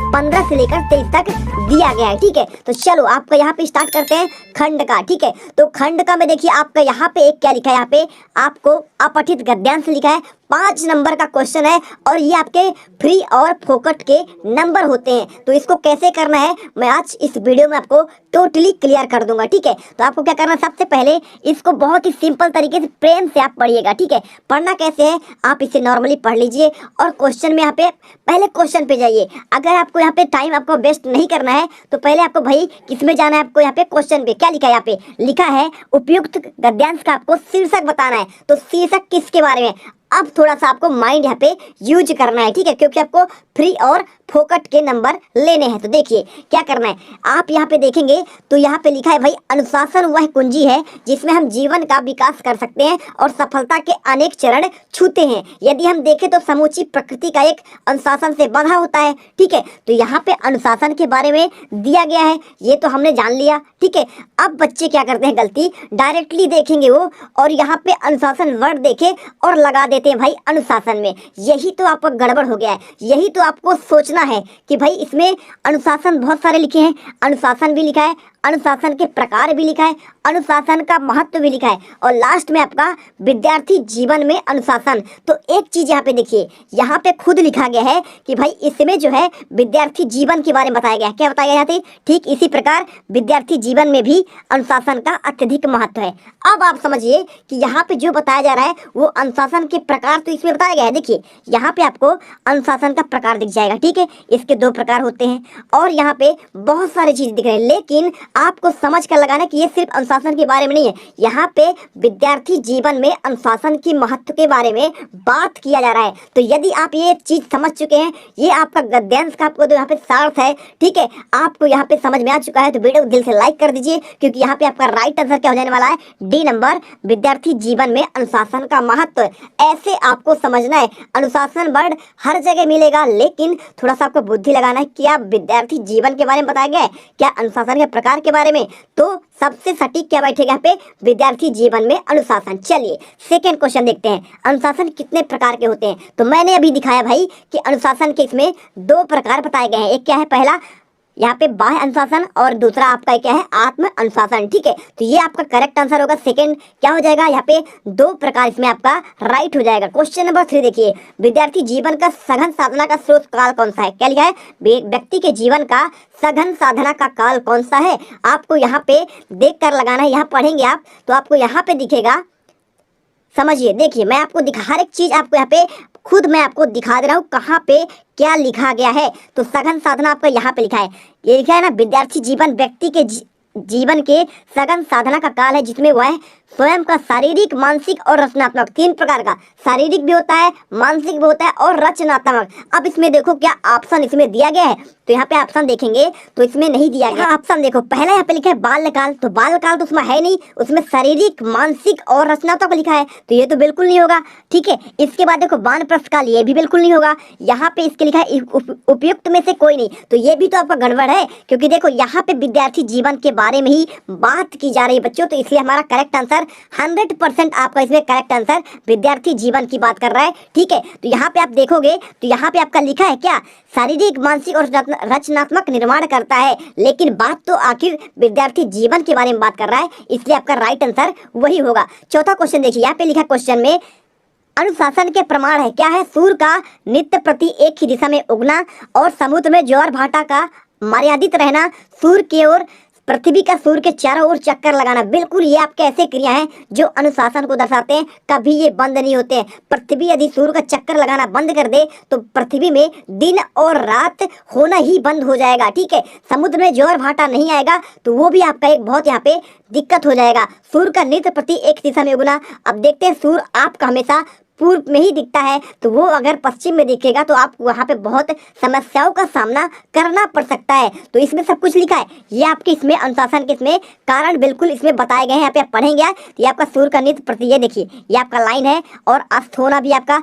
15 से लेकर 23 तक दिया गया है। ठीक है, तो चलो आपका यहाँ पे स्टार्ट करते हैं खंड का। ठीक है, तो खंड का में देखिए आपका यहाँ पे एक क्या लिखा है, यहाँ पे आपको अपठित गद्यांश लिखा है। 5 नंबर का क्वेश्चन है और ये आपके फ्री और फोकट के नंबर होते हैं। तो इसको कैसे करना है मैं आज इस वीडियो में आपको टोटली क्लियर कर दूंगा। ठीक है, तो आपको क्या करना है, सबसे पहले इसको बहुत ही सिंपल तरीके से प्रेम से आप पढ़िएगा। ठीक है, पढ़ना कैसे है, आप इसे नॉर्मली पढ़ लीजिए और क्वेश्चन में यहाँ पे पहले क्वेश्चन पे जाइए। अगर आपको यहाँ पे टाइम आपको वेस्ट नहीं करना है तो पहले आपको भाई किसमें जाना है, आपको यहाँ पे क्वेश्चन पे क्या लिखा है, यहाँ पे लिखा है उपयुक्त गद्यांश का आपको शीर्षक बताना है। तो शीर्षक किसके बारे में, अब थोड़ा सा आपको माइंड यहाँ पे यूज करना है। ठीक है, क्योंकि आपको फ्री और फोकट के नंबर लेने हैं। तो देखिए क्या करना है, आप यहाँ पे देखेंगे तो यहाँ पे लिखा है भाई अनुशासन वह कुंजी है जिसमें हम जीवन का विकास कर सकते हैं और सफलता के अनेक चरण छूते हैं। यदि हम देखें तो समूची प्रकृति का एक अनुशासन से बंधा होता है। ठीक है, तो यहाँ पे अनुशासन के बारे में दिया गया है, ये तो हमने जान लिया। ठीक है, अब बच्चे क्या करते हैं, गलती डायरेक्टली देखेंगे वो और यहाँ पे अनुशासन वर्ड देखे और लगा देते हैं भाई अनुशासन में। यही तो आपका गड़बड़ हो गया है। यही तो आपको सोचना है कि भाई इसमें अनुशासन बहुत सारे लिखे हैं, अनुशासन भी लिखा है, अनुशासन के प्रकार भी लिखा है, अनुशासन का महत्व भी लिखा है और लास्ट में आपका विद्यार्थी जीवन में अनुशासन। तो एक चीज यहाँ पे देखिए, यहाँ पे खुद लिखा गया है कि भाई इसमें जो है विद्यार्थी जीवन के बारे में बताया गया है। क्या बताया गया है, ठीक इसी प्रकार विद्यार्थी जीवन में भी अनुशासन का अत्यधिक महत्व है। अब आप समझिए कि यहाँ पे जो बताया जा रहा है वो अनुशासन के प्रकार तो इसमें बताया गया है। देखिए यहाँ पे आपको अनुशासन का प्रकार दिख जाएगा। ठीक है, इसके 2 प्रकार होते हैं और यहाँ पे बहुत सारी चीज दिख रही है, लेकिन आपको समझ कर लगाना कि ये सिर्फ अनुशासन के बारे में नहीं है। यहाँ पे विद्यार्थी जीवन में अनुशासन की महत्व के बारे में बात किया जा रहा है। तो यदि आप ये चीज समझ चुके हैं, ये आपका गद्यांश का आपको तो यहाँ पे सार्थ है। ठीक है, आपको यहाँ पे समझ में आ चुका है तो वीडियो दिल से लाइक कर दीजिए, क्योंकि यहाँ पे आपका राइट आंसर क्या हो जाने वाला है, डी नंबर, विद्यार्थी जीवन में अनुशासन का महत्व। ऐसे आपको समझना है, अनुशासन वर्ड हर जगह मिलेगा, लेकिन थोड़ा सा आपको बुद्धि लगाना है। क्या विद्यार्थी जीवन के बारे में बताया गया है, क्या अनुशासन के प्रकार के बारे में, तो सबसे सटीक क्या बैठेगा यहाँ पे, विद्यार्थी जीवन में अनुशासन। चलिए सेकंड क्वेश्चन देखते हैं, अनुशासन कितने प्रकार के होते हैं। तो मैंने अभी दिखाया भाई कि अनुशासन के इसमें 2 प्रकार बताए गए हैं। एक क्या है, पहला यहाँ पे बाह्य अनुशासन और दूसरा आपका क्या है, आत्म अनुशासन। ठीक है, तो ये आपका करेक्ट आंसर होगा। सेकंड क्या हो जाएगा, यहाँ पे 2 प्रकार इसमें आपका राइट हो जाएगा। क्वेश्चन नंबर 3 देखिए, विद्यार्थी जीवन का सघन साधना का स्रोत काल कौन सा है। क्या लिखा है, व्यक्ति के जीवन का सघन साधना का काल कौन सा है। आपको यहाँ पे देख कर लगाना है, यहाँ पढ़ेंगे आप तो आपको यहाँ पे दिखेगा। समझिए, देखिए मैं आपको दिखा, हर एक चीज आपको यहाँ पे खुद मैं आपको दिखा दे रहा हूँ कहाँ पे क्या लिखा गया है। तो सघन साधना आपका यहाँ पे लिखा है, ये लिखा है ना, विद्यार्थी जीवन व्यक्ति के जीवन के सघन साधना का काल है जिसमें वह स्वयं का शारीरिक, मानसिक और रचनात्मक, 3 प्रकार का, शारीरिक भी होता है, मानसिक भी होता है और रचनात्मक। अब इसमें देखो क्या ऑप्शन इसमें दिया गया है, तो यहाँ पे ऑप्शन देखेंगे तो इसमें नहीं दिया गया ऑप्शन। देखो पहला यहाँ पे लिखा है बाल्यकाल, तो बाल्यकाल तो उसमें है नहीं, उसमें शारीरिक, मानसिक और रचनात्मक लिखा है, तो ये तो बिल्कुल नहीं होगा। ठीक है, इसके बाद देखो वानप्रस्थ काल, ये भी बिल्कुल नहीं होगा। यहाँ पे इसके लिखा है उपयुक्त में से कोई नहीं, तो ये भी तो आपका गड़बड़ है, क्योंकि देखो यहाँ पे विद्यार्थी जीवन के बारे में ही बात की जा रही है बच्चों। तो इसलिए हमारा करेक्ट आंसर 100% आपका इसमें करेक्ट आंसर विद्यार्थी जीवन की बात कर रहा है। ठीक है, तो यहाँ पे आप देखोगे तो यहाँ पे आपका लिखा है क्या, शारीरिक, मानसिक और रचनात्मक निर्माण करता है, लेकिन बात तो आखिर विद्यार्थी जीवन के बारे में बात कर रहा है, इसलिए आपका राइट आंसर वही होगा। चौथा क्वेश्चन देखिए, यहाँ पे लिखा क्वेश्चन में अनुशासन के प्रमाण है। क्या है, सूर्य का नित्य प्रति एक ही दिशा में उगना और समुद्र में ज्वार भाटा का मर्यादित रहना, सूर्य की ओर पृथ्वी का सूर्य के चारों ओर चक्कर लगाना। बिल्कुल ये आपके ऐसे क्रिया हैं जो अनुशासन को दर्शाते हैं, कभी ये बंद नहीं होते हैं। पृथ्वी यदि सूर्य का चक्कर लगाना बंद कर दे तो पृथ्वी में दिन और रात होना ही बंद हो जाएगा। ठीक है, समुद्र में ज्वार भाटा नहीं आएगा तो वो भी आपका एक बहुत यहाँ पे दिक्कत हो जाएगा। सूर्य का नित्य प्रति एक दिशा में उगना, अब देखते हैं सूर्य आपका हमेशा पूर्व में ही दिखता है, तो वो अगर पश्चिम में दिखेगा तो आपको वहाँ पे बहुत समस्याओं का सामना करना पड़ सकता है। तो इसमें सब कुछ लिखा है, ये आपके इसमें अनुशासन के इसमें कारण बिल्कुल इसमें बताए गए हैं। यहाँ पे आप पढ़ेंगे तो ये आपका सूर्य का नित्य प्रति, ये देखिए ये आपका लाइन है और अस्त होना भी आपका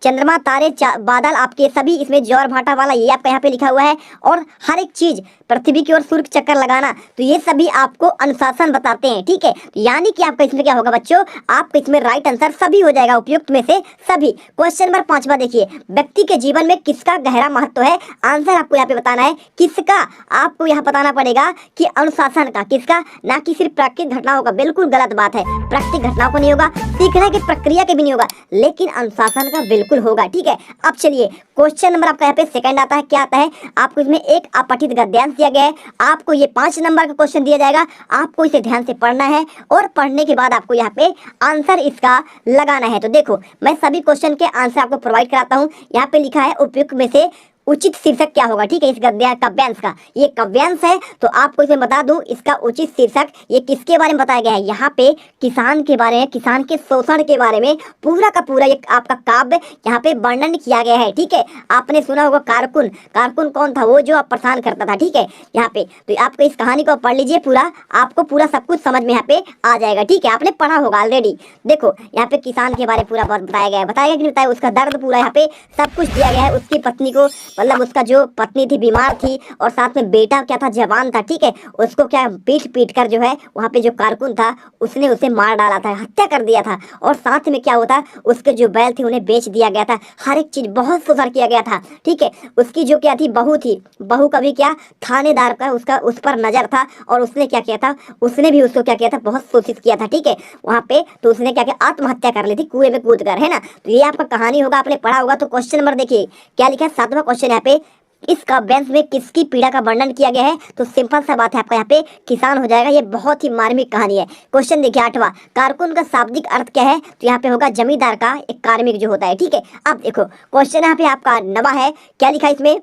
चंद्रमा, तारे, बादल, आपके सभी इसमें ज्वार भाटा वाला ये आपका यहाँ पे लिखा हुआ है। और हर एक चीज पृथ्वी की ओर सूर्य के चक्कर लगाना, तो ये सभी आपको अनुशासन बताते हैं, ठीक है। यानी कि आपका इसमें क्या होगा बच्चों, आपका इसमें राइट आंसर सभी हो जाएगा, उपयुक्त में से सभी। क्वेश्चन नंबर 5वां देखिए, व्यक्ति के जीवन में किसका गहरा महत्व है। आंसर आपको यहाँ पे बताना है किसका, आपको यहाँ बताना पड़ेगा कि अनुशासन का, किसका, ना कि सिर्फ प्राकृतिक घटनाओं का। बिल्कुल गलत बात है, प्राकृतिक घटनाओं को नहीं होगा, सीखने की प्रक्रिया के भी नहीं होगा, लेकिन अनुशासन का बिल्कुल होगा, ठीक है। अब चलिए क्वेश्चन नंबर आपका यहाँ पे सेकंड आता है, क्या आता है, आपको इसमें एक अपठित गद्यांश दिया गया है, आपको ये 5 नंबर का क्वेश्चन दिया जाएगा, आपको इसे ध्यान से पढ़ना है और पढ़ने के बाद आपको यहाँ पे आंसर इसका लगाना है। तो देखो मैं सभी क्वेश्चन के आंसर आपको प्रोवाइड कराता हूँ। यहाँ पे लिखा है उपयुक्त में से उचित शीर्षक क्या होगा, ठीक है, इस काव्यांश का। ये काव्यांश है, तो आपको इसमें बता दूं इसका उचित शीर्षक ये किसके बारे में बताया गया है, यहाँ पे किसान के बारे में, किसान के शोषण के बारे में पूरा का पूरा ये आपका काव्य यहाँ पे वर्णन किया गया है, ठीक है। आपने सुना होगा कारकुन, कारकुन कौन था, वो जो आप परेशान करता था, ठीक है। यहाँ पे तो आपको इस कहानी को पढ़ लीजिए पूरा, आपको पूरा सब कुछ समझ में यहाँ पे आ जाएगा, ठीक है। आपने पढ़ा होगा ऑलरेडी। देखो यहाँ पे किसान के बारे में पूरा बताया गया है, बताया कि नहीं बताया, उसका दर्द पूरा यहाँ पे सब कुछ दिया गया है। उसकी पत्नी को, मतलब उसका जो पत्नी थी बीमार थी और साथ में बेटा क्या था, जवान था, ठीक है। उसको क्या पीट पीट कर जो है वहाँ पे जो कारकुन था उसने उसे मार डाला था, हत्या कर दिया था। और साथ में क्या होता, उसके जो बैल थे उन्हें बेच दिया गया था, हर एक चीज बहुत सुधार किया गया था, ठीक है। उसकी जो क्या थी, बहू थी, बहू का भी क्या थानेदार का उसका उस पर नजर था, और उसने क्या किया था, उसने भी उसको क्या किया था, बहुत शोषित किया था, ठीक है। वहाँ पे तो उसने क्या किया, आत्महत्या कर ली थी कुएं में कूद कर, है ना। तो ये आपका कहानी होगा, आपने पढ़ा होगा। तो क्वेश्चन नंबर देखिए क्या लिखा है, 7वां क्वेश्चन यहाँ पे, इस काव्यांश में किसकी पीड़ा का वर्णन किया गया है। तो सिंपल सा बात है, आपका यहाँ पे किसान हो जाएगा। ये बहुत ही मार्मिक कहानी है। क्वेश्चन देखिए 8वां, कारकुन का शाब्दिक अर्थ क्या है। तो यहाँ पे होगा जमींदार का एक कार्मिक जो होता है, ठीक है। अब देखो क्वेश्चन यहाँ पे आपका 9वां है, क्या लिखा है इसमें,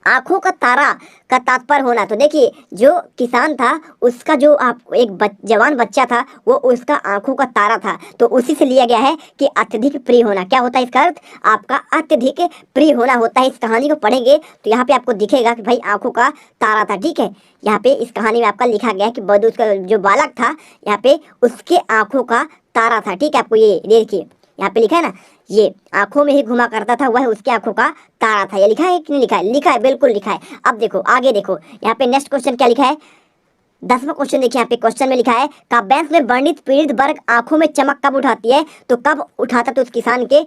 आंखों का तारा का तात्पर्य होना। तो देखिए जो किसान था उसका जो आप एक जवान बच्चा था वो उसका आंखों का तारा था, तो उसी से लिया गया है कि अत्यधिक प्रिय होना। क्या होता है इसका अर्थ, आपका अत्यधिक प्रिय होना होता है। इस कहानी को पढ़ेंगे तो यहाँ पे आपको दिखेगा कि भाई आंखों का तारा था, ठीक है। यहाँ पे इस कहानी में आपका लिखा गया है कि बदू उसका जो बालक था यहाँ पे उसके आंखों का तारा था, ठीक है। आपको ये देखिए यहाँ पे लिखा है ना, ये आंखों में ही घुमा करता था, वह उसकी आंखों का तारा था। ये लिखा है कि नहीं लिखा है, लिखा है, बिल्कुल लिखा है। अब देखो आगे देखो यहाँ पे नेक्स्ट क्वेश्चन क्या लिखा है, 10वां क्वेश्चन देखिए। यहाँ पे क्वेश्चन में लिखा है काव्यांश में वर्णित पीड़ित वर्ग आंखों में चमक कब उठाती है। तो कब उठाता, तो उस किसान के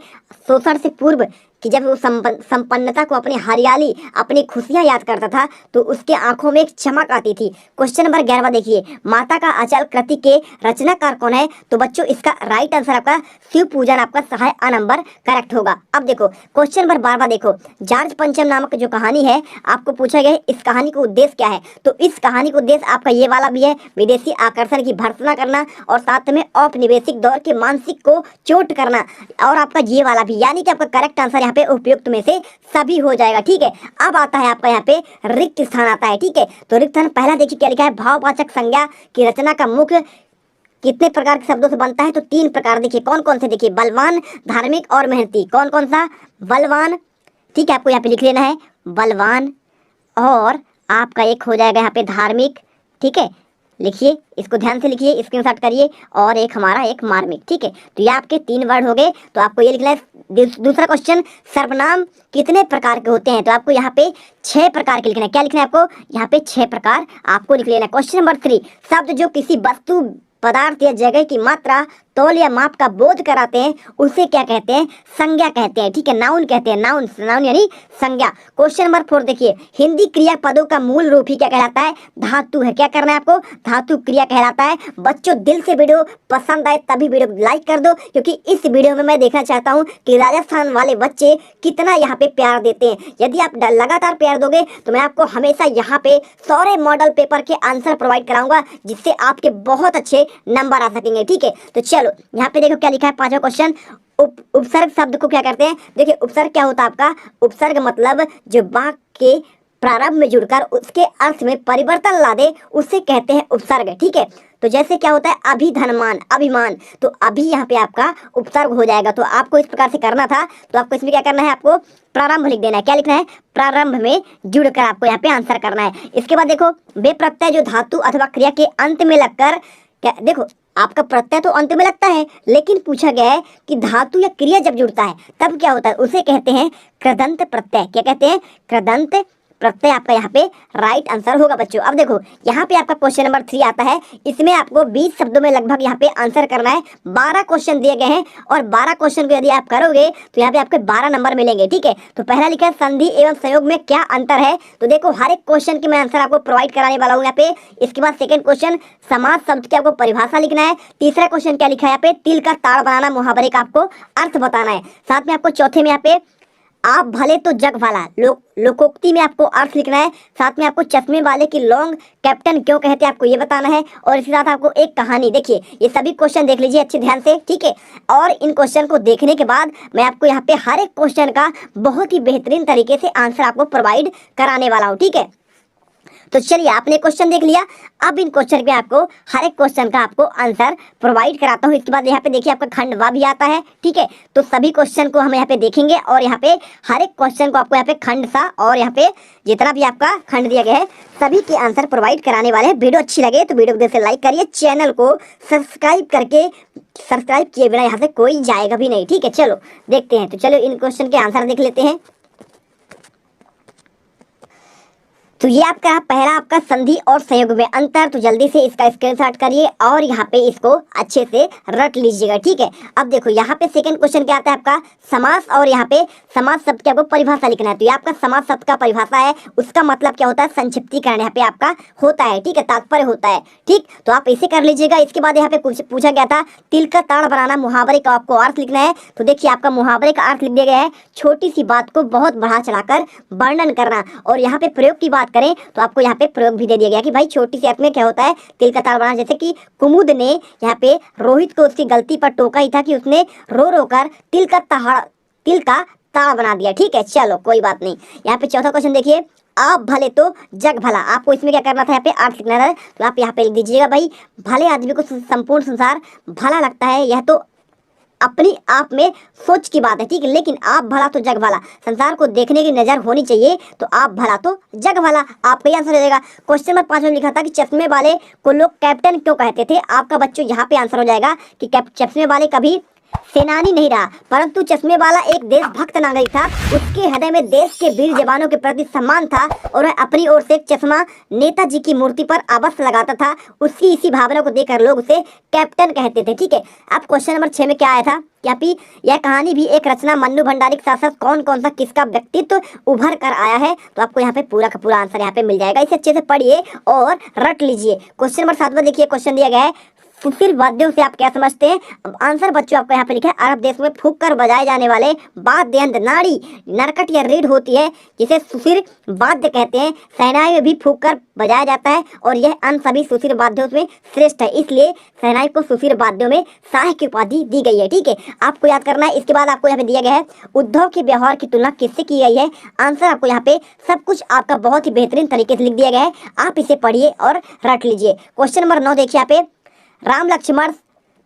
शोषण से पूर्व कि जब वो संपन्नता को, अपनी हरियाली, अपनी खुशियां याद करता था तो उसके आंखों में एक चमक आती थी। क्वेश्चन नंबर 11वां देखिए, माता का अचल कृति के रचनाकार कौन है। तो बच्चों इसका राइट आंसर आपका शिव पूजन, आपका सहाय आ नंबर करेक्ट होगा। अब देखो क्वेश्चन नंबर 12वां देखो, जॉर्ज पंचम नामक जो कहानी है आपको पूछा गया है इस कहानी का उद्देश्य क्या है। तो इस कहानी का उद्देश्य आपका ये वाला भी है, विदेशी आकर्षण की भर्त्सना करना और साथ में औपनिवेशिक दौर के मानसिक को चोट करना, और आपका ये वाला भी, यानी कि आपका करेक्ट आंसर पे उपयुक्त में से सभी हो जाएगा, ठीक है। अब आता है आपका यहाँ पे रिक्त स्थान आता है, ठीक है। तो रिक्त स्थान पहला देखिए क्या लिखा है, भाववाचक संज्ञा की रचना का मुख्य कितने प्रकार के शब्दों से बनता है। तो 3 प्रकार देखिए, कौन कौन से, देखिए बलवान, धार्मिक और मेहनती। कौन कौन सा, बलवान, ठीक है, आपको यहाँ पे लिख लेना है बलवान, और आपका एक हो जाएगा यहाँ पे धार्मिक, ठीक है। लिखिए, इसको ध्यान से लिखिए, स्क्रीनशॉट करिए, और एक हमारा एक मार्मिक, ठीक है। तो ये आपके 3 वर्ड हो गए। तो आपको ये लिखना है। दूसरा क्वेश्चन, सर्वनाम कितने प्रकार के होते हैं। तो आपको यहाँ पे 6 प्रकार के लिखना है। क्या लिखना है आपको, यहाँ पे 6 प्रकार आपको लिख लेना है। क्वेश्चन नंबर 3, शब्द जो किसी वस्तु, पदार्थ या जगह की मात्रा, तौल या माप का बोध कराते हैं उसे क्या कहते हैं, संज्ञा कहते हैं, ठीक है। नाउन कहते हैं, नाउन, नाउन यानी संज्ञा। क्वेश्चन नंबर 4 देखिए, हिंदी क्रिया पदों का मूल रूप ही क्या कहलाता है, धातु है। क्या करना है आपको, धातु क्रिया कहलाता है। बच्चों दिल से वीडियो पसंद आए तभी वीडियो लाइक कर दो, क्योंकि इस वीडियो में मैं देखना चाहता हूँ कि राजस्थान वाले बच्चे कितना यहाँ पे प्यार देते हैं। यदि आप लगातार प्यार दोगे तो मैं आपको हमेशा यहाँ पे सारे मॉडल पेपर के आंसर प्रोवाइड कराऊंगा, जिससे आपके बहुत अच्छे नंबर आ सकेंगे, ठीक है। तो चलो यहाँ पे देखो क्या लिखा है, 5वां क्वेश्चन, उपसर्ग शब्द को क्या करते हैं। देखिए उपसर्ग क्या होता है आपका, उपसर्ग मतलब जो वाक्य के प्रारंभ में जुड़कर उसके अर्थ में परिवर्तन ला दे उसे कहते हैं उपसर्ग, ठीक है। तो जैसे क्या होता है, अभिधनमान, अभिमान, तो अभी यहाँ पे आपका उपसर्ग हो जाएगा। तो आपको इस प्रकार से करना था। तो आपको इसमें क्या करना है, आपको प्रारंभ लिख देना है। क्या लिखना है, प्रारंभ में जुड़कर आपको यहाँ पे आंसर करना है। इसके बाद देखो, वे प्रत्यय जो धातु अथवा क्रिया के अंत में लगकर, क्या देखो आपका प्रत्यय तो अंत में लगता है, लेकिन पूछा गया है कि धातु या क्रिया जब जुड़ता है तब क्या होता है, उसे कहते हैं कृदंत प्रत्यय। क्या कहते हैं? कृदंत प्रत्यय आपका यहाँ पे राइट आंसर होगा बच्चों। अब देखो यहाँ पे आपका क्वेश्चन नंबर 3 आता है। इसमें आपको 20 शब्दों में लगभग यहाँ पे आंसर करना है। 12 क्वेश्चन दिए गए हैं और 12 क्वेश्चन को यदि आप करोगे तो यहाँ पे आपके 12 नंबर मिलेंगे। ठीक है, तो पहला लिखा है संधि एवं संयोग में क्या अंतर है। तो देखो हर एक क्वेश्चन के मैं आंसर आपको प्रोवाइड कराने वाला हूँ यहाँ पे। इसके बाद सेकंड क्वेश्चन समास शब्द की आपको परिभाषा लिखना है। तीसरा क्वेश्चन क्या लिखा है यहाँ पे, तिल का ताड़ बनाना, मुहावरे का आपको अर्थ बताना है। साथ में आपको चौथे में यहाँ पे आप भले तो जग भला लोकोक्ति में आपको अर्थ लिखना है। साथ में आपको चश्मे वाले की लौंग कैप्टन क्यों कहते हैं आपको ये बताना है। और इसके साथ आपको एक कहानी, देखिए ये सभी क्वेश्चन देख लीजिए अच्छे ध्यान से। ठीक है, और इन क्वेश्चन को देखने के बाद मैं आपको यहाँ पे हर एक क्वेश्चन का बहुत ही बेहतरीन तरीके से आंसर आपको प्रोवाइड कराने वाला हूँ। ठीक है, तो चलिए आपने क्वेश्चन देख लिया। अब इन क्वेश्चन पे आपको हर एक क्वेश्चन का आपको आंसर प्रोवाइड कराता हूँ। इसके बाद यहाँ पे देखिए आपका खंड वा भी आता है। ठीक है, तो सभी क्वेश्चन को हम यहाँ पे देखेंगे और यहाँ पे हर एक क्वेश्चन को आपको यहाँ पे खंड सा और यहाँ पे जितना भी आपका खंड दिया गया है सभी के आंसर प्रोवाइड कराने वाले हैं। वीडियो अच्छी लगे तो वीडियो को देर से लाइक करिए, चैनल को सब्सक्राइब किए बिना यहाँ से कोई जाएगा भी नहीं। ठीक है, चलो देखते हैं। तो चलो इन क्वेश्चन के आंसर देख लेते हैं। तो ये आपका पहला आपका संधि और संयोग में अंतर। तो जल्दी से इसका स्क्रीनशॉट करिए और यहाँ पे इसको अच्छे से रट लीजिएगा। ठीक है, अब देखो यहाँ पे सेकंड क्वेश्चन क्या आता है आपका समास, और यहाँ पे समास शब्द की आपको परिभाषा लिखना है। तो ये आपका समास शब्द का परिभाषा है, उसका मतलब क्या होता है, संक्षिप्तीकरण यहाँ पे आपका होता है। ठीक है, तात्पर्य होता है। ठीक, तो आप इसे कर लीजिएगा। इसके बाद यहाँ पे कुछ पूछा गया था तिल का ताड़ बनाना, मुहावरे का आपको अर्थ लिखना है। तो देखिए आपका मुहावरे का अर्थ लिख दिया गया है, छोटी सी बात को बहुत बढ़ा चढ़ाकर वर्णन करना। और यहाँ पे प्रयोग की बात करें तो आपको यहाँ पे प्रयोग भी दे दिया गया कि भाई छोटी सी अर्थ में क्या होता है, तिल का ताड़ बनाना। जैसे कि कुमुद ने यहाँ पे रोहित को उसकी गलती पर टोका ही था कि उसने रो रो कर तिल का ताड़ बना दिया। ठीक है, चलो कोई बात नहीं। यहाँ पे चौथा क्वेश्चन देखिए, आप भले तो जग भला। आपको इसमें क्या करना था, यहाँ पे अर्थ लिखना था। तो आप यहाँ पे लिख दीजिएगा भाई भले आदमी को संपूर्ण संसार भला लगता है, यह तो अपनी आप में सोच की बात है। ठीक है, लेकिन आप भला तो जग भला, संसार को देखने की नजर होनी चाहिए। तो आप भला तो जग भला आपका ही आंसर हो जाएगा। क्वेश्चन नंबर 5 में लिखा था कि चश्मे वाले को लोग कैप्टन क्यों कहते थे। आपका बच्चों यहाँ पे आंसर हो जाएगा कि चश्मे वाले कभी सेनानी नहीं रहा, परंतु चश्मे वाला एक देशभक्त नागरिक था। उसके हृदय में देश के वीर जवानों के प्रति सम्मान था और वह अपनी ओर से एक चश्मा नेताजी की मूर्ति पर अवश्य लगाता था। उसकी इसी भावना को देखकर लोग उसे कैप्टन कहते थे। ठीक है, अब क्वेश्चन नंबर 6 में क्या आया था, क्या यह कहानी भी एक रचना मन्नू भंडारी के साथ साथ कौन कौन सा किसका व्यक्तित्व उभर कर आया है। तो आपको यहाँ पे पूरा का पूरा आंसर यहाँ पे मिल जाएगा। इसे अच्छे से पढ़िए और रट लीजिए। क्वेश्चन नंबर 7 में देखिए क्वेश्चन दिया गया है, सुशील वाद्यों से आप क्या समझते हैं। अब आंसर बच्चों आपको यहाँ पे लिखा है, अरब देश में फूंक कर बजाए जाने वाले वाद्य यंत्र नाड़ी नरकट या रीढ़ होती है, जिसे सुशील वाद्य कहते हैं। शहनाई में भी फूंक कर बजाया जाता है और यह अन्य सभी सुशील वाद्यों में श्रेष्ठ है, इसलिए शहनाई को सुशील वाद्यों में शाह की उपाधि दी गई है। ठीक है, आपको याद करना है। इसके बाद आपको यहाँ पे दिया गया है, उद्धव के व्यवहार की तुलना किससे की गई है। आंसर आपको यहाँ पे सब कुछ आपका बहुत ही बेहतरीन तरीके से लिख दिया गया है, आप इसे पढ़िए और रट लीजिए। क्वेश्चन नंबर 9 देखिए यहाँ पे, राम लक्ष्मण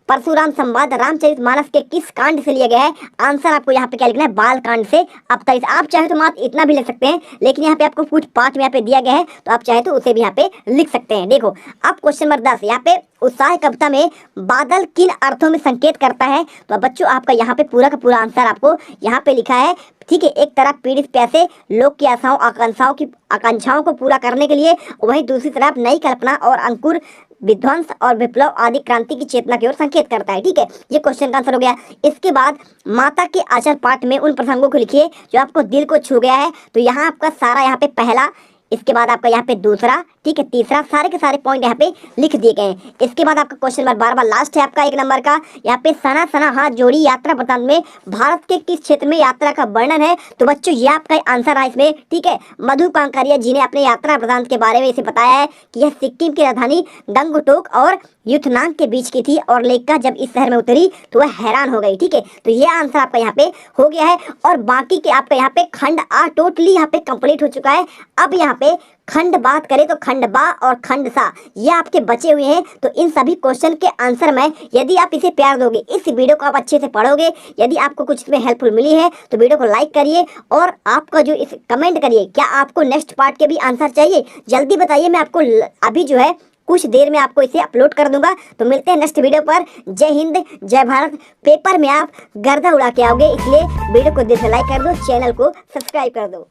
परशुराम संवाद रामचरितमानस के किस कांड से लिया गया है। आंसर आपको यहाँ पे क्या लिखना है, बाल कांड से। अब तक आप चाहे तो मात्र इतना भी लिख सकते हैं, लेकिन यहाँ पे आपको कुछ पाठ में यहाँ पे दिया गया है, तो आप चाहे तो उसे भी यहाँ पे लिख सकते हैं। देखो अब क्वेश्चन नंबर 10 यहाँ पे, उत्साह कविता में बादल किन अर्थों में संकेत करता है। तो बच्चों आपका यहाँ पे पूरा का पूरा आंसर आपको यहाँ पे लिखा है। ठीक है, एक तरफ पीड़ित प्यासे लोग की आकांक्षाओं को पूरा करने के लिए, वहीं दूसरी तरफ नई कल्पना और अंकुर विध्वंस और विप्लव आदि क्रांति की चेतना की ओर संकेत करता है। ठीक है, ये क्वेश्चन का आंसर हो गया। इसके बाद माता के आचर पाठ में उन प्रसंगों को लिखिए जो आपको दिल को छू गया है। तो यहाँ आपका सारा यहाँ पे पहला, इसके बाद आपका यहाँ पे दूसरा, ठीक है, तीसरा, सारे के सारे पॉइंट यहाँ पे लिख दिए गए हैं। इसके बाद आपका क्वेश्चन नंबर 12 लास्ट है आपका 1 नंबर का। यहाँ पे सना सना हाथ जोड़ी यात्रा वृत्तांत में भारत के किस क्षेत्र में यात्रा का वर्णन है। तो बच्चों ये आपका आंसर है इसमें। ठीक है, मधु कांकरिया जी ने अपने यात्रा वृत्तांत के बारे में इसे बताया है कि यह सिक्किम की राजधानी गंगटोक और युथनांग के बीच की थी और लेखिका जब इस शहर में उतरी तो वह हैरान हो गई। ठीक है, तो ये आंसर आपका यहाँ पे हो गया है और बाकी के आपका यहाँ पे खंड आ टोटली यहाँ पे कंप्लीट हो चुका है। अब यहाँ पे खंड बात करें तो खंड बा और खंड सा ये आपके बचे हुए हैं। तो इन सभी क्वेश्चन के आंसर में यदि आप इसे प्यार दोगे, इस वीडियो को आप अच्छे से पढ़ोगे, यदि आपको कुछ इसमें हेल्पफुल मिली है तो वीडियो को लाइक करिए और आपका जो इस कमेंट करिए, क्या आपको नेक्स्ट पार्ट के भी आंसर चाहिए, जल्दी बताइए। मैं आपको अभी जो है कुछ देर में आपको इसे अपलोड कर दूंगा। तो मिलते हैं नेक्स्ट वीडियो पर। जय हिंद, जय भारत। पेपर में आप गर्दा उड़ा के आओगे, इसलिए वीडियो को दिल से लाइक कर दो, चैनल को सब्सक्राइब कर दो।